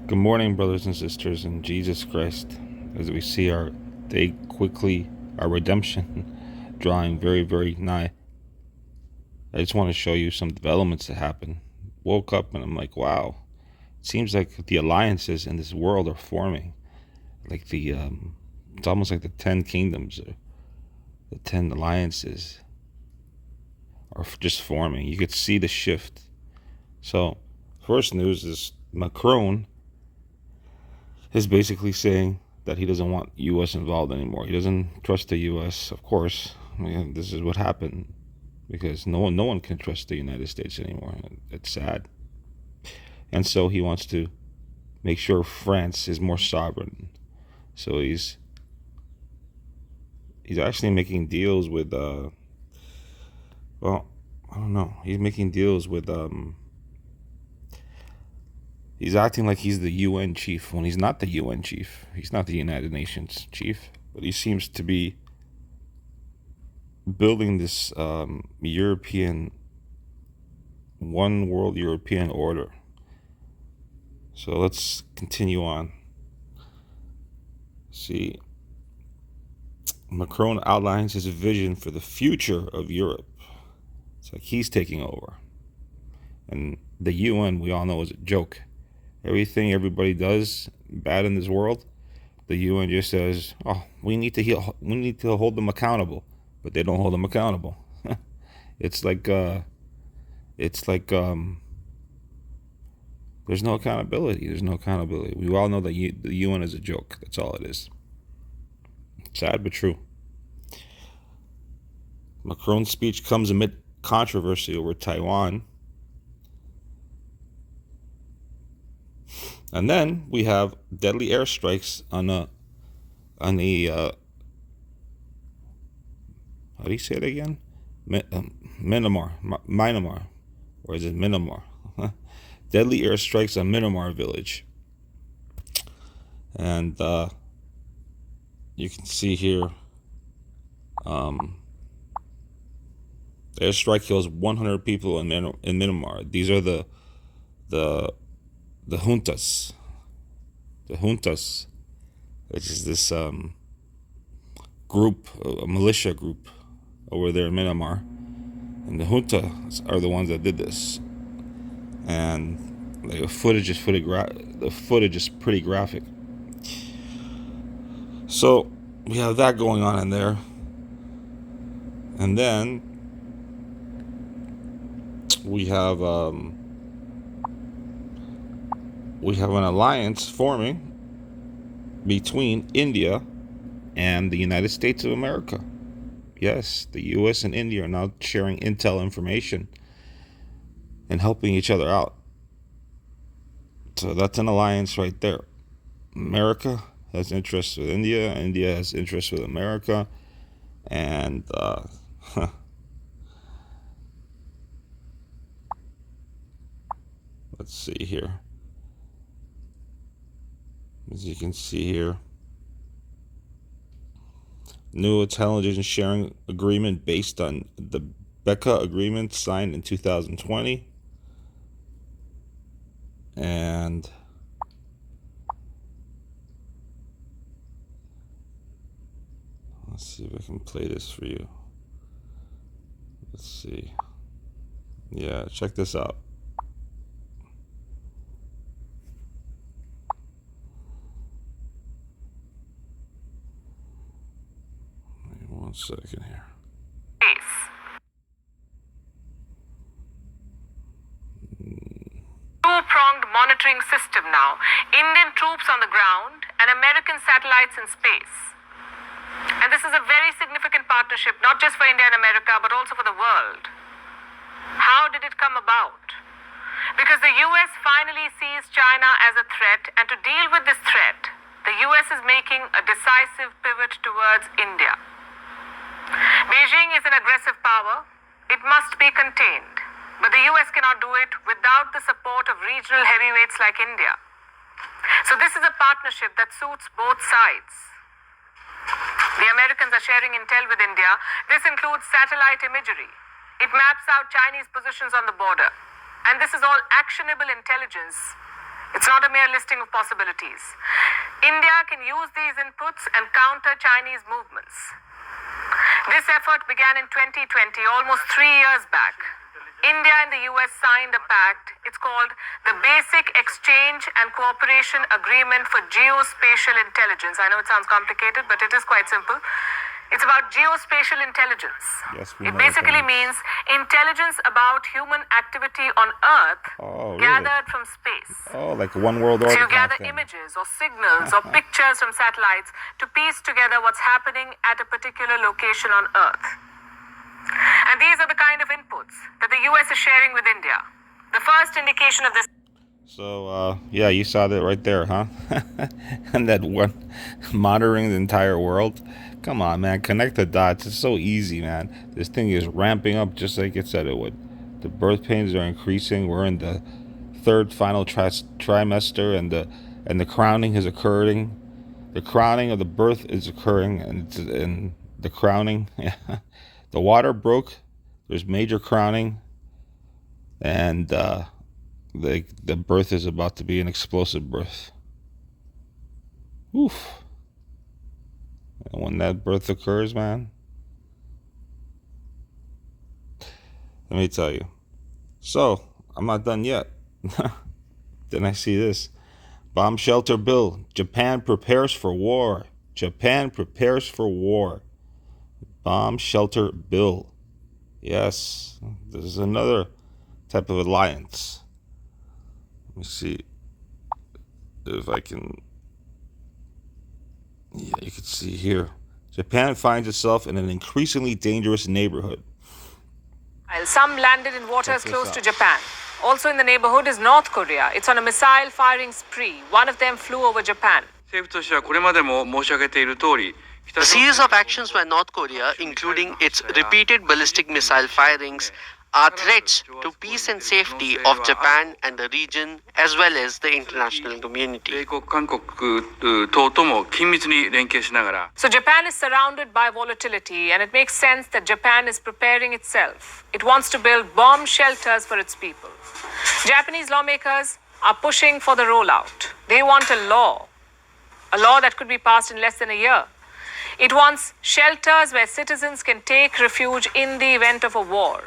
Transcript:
Good morning, brothers and sisters in Jesus Christ, as we see our day quickly, our redemption drawing very, very nigh. I just want to show you some developments that happened. Woke up and I'm like, wow, it seems like the alliances in this world are forming. Like it's almost like the 10 kingdoms, or the 10 alliances are just forming. You could see the shift. So, first news is Macron is basically saying that he doesn't want U.S. involved anymore. He doesn't trust the U.S. Of course, this is what happened because no one can trust the United States anymore. It's sad, and so he wants to make sure France is more sovereign. So he's actually making deals with well, I don't know. He's making deals with He's acting like he's the UN chief when he's not the UN chief. He's not the United Nations chief, but he seems to be building this European, one world European order. So let's continue on. See, Macron outlines his vision for the future of Europe. It's like he's taking over. And the UN, we all know, is a joke. Everything everybody does bad in this world, the UN just says, "Oh, we need to hold them accountable," but they don't hold them accountable. It's like there's no accountability. There's no accountability. We all know that the UN is a joke. That's all it is. Sad but true. Macron's speech comes amid controversy over Taiwan. And then we have deadly airstrikes on the how do you say it again? Myanmar, or is it Myanmar? Deadly airstrikes on Myanmar village, and you can see here, airstrike kills 100 people in Myanmar. These are the juntas. The juntas, which is this group, a militia group over there in Myanmar. And the juntas are the ones that did this. And the footage is pretty graphic. So we have that going on in there. And then we have an alliance forming between India and the United States of America. Yes, the U.S. and India are now sharing intel information and helping each other out. So that's an alliance right there. America has interests with India. India has interests with America. And let's see here. As you can see here, new intelligence sharing agreement based on the Becca agreement signed in 2020. And let's see if I can play this for you. Let's see. Yeah, check this out. Wait 1 second here. Two-pronged monitoring system now. Indian troops on the ground and American satellites in space. And this is a very significant partnership, not just for India and America, but also for the world. How did it come about? Because the US finally sees China as a threat, and to deal with this threat, the US is making a decisive pivot towards India. Beijing is an aggressive power. It must be contained. But the US cannot do it without the support of regional heavyweights like India. So this is a partnership that suits both sides. The Americans are sharing intel with India. This includes satellite imagery. It maps out Chinese positions on the border. And this is all actionable intelligence It's not a mere listing of possibilities. India can use these inputs and counter Chinese movements. This effort began in 2020, almost 3 years back. India and the US signed a pact. It's called the Basic Exchange and Cooperation Agreement for Geospatial Intelligence. I know it sounds complicated, but it is quite simple. It's about geospatial intelligence. Yes, we it know basically that. means intelligence about human activity on Earth really? gathered from space. Oh, like one world order. So you kind of gather thing. images or signals or pictures from satellites to piece together what's happening at a particular location on Earth. And these are the kind of inputs that the US is sharing with India. The first indication of this. So, yeah, you saw that right there, huh? And that one monitoring the entire world. Come on, man, connect the dots. It's so easy, man. This thing is ramping up just like it said it would. The birth pains are increasing. We're in the third final trimester, and the crowning is occurring. The crowning of the birth is occurring, and the crowning, yeah. The water broke. There's major crowning, and the birth is about to be an explosive birth. Oof. And when that birth occurs, man, let me tell you. So, I'm not done yet. Then I see this. Bomb shelter bill. Japan prepares for war. Japan prepares for war. Bomb shelter bill. Yes, this is another type of alliance. Let me see if I can. Yeah, you can see here. Japan finds itself in an increasingly dangerous neighborhood. Some landed in waters Check this close out. to Japan. Also in the neighborhood is North Korea. It's on a missile firing spree. One of them flew over Japan. 政府としてはこれまでも申し上げている通り、 A series of actions by North Korea, including its repeated ballistic missile firings, are threats to peace and safety of Japan and the region, as well as the international community. 米国、韓国等とも緊密に連携しながら、 So Japan is surrounded by volatility, and it makes sense that Japan is preparing itself. It wants to build bomb shelters for its people. Japanese lawmakers are pushing for the rollout. They want a law that could be passed in less than a year. It wants shelters where citizens can take refuge in the event of a war.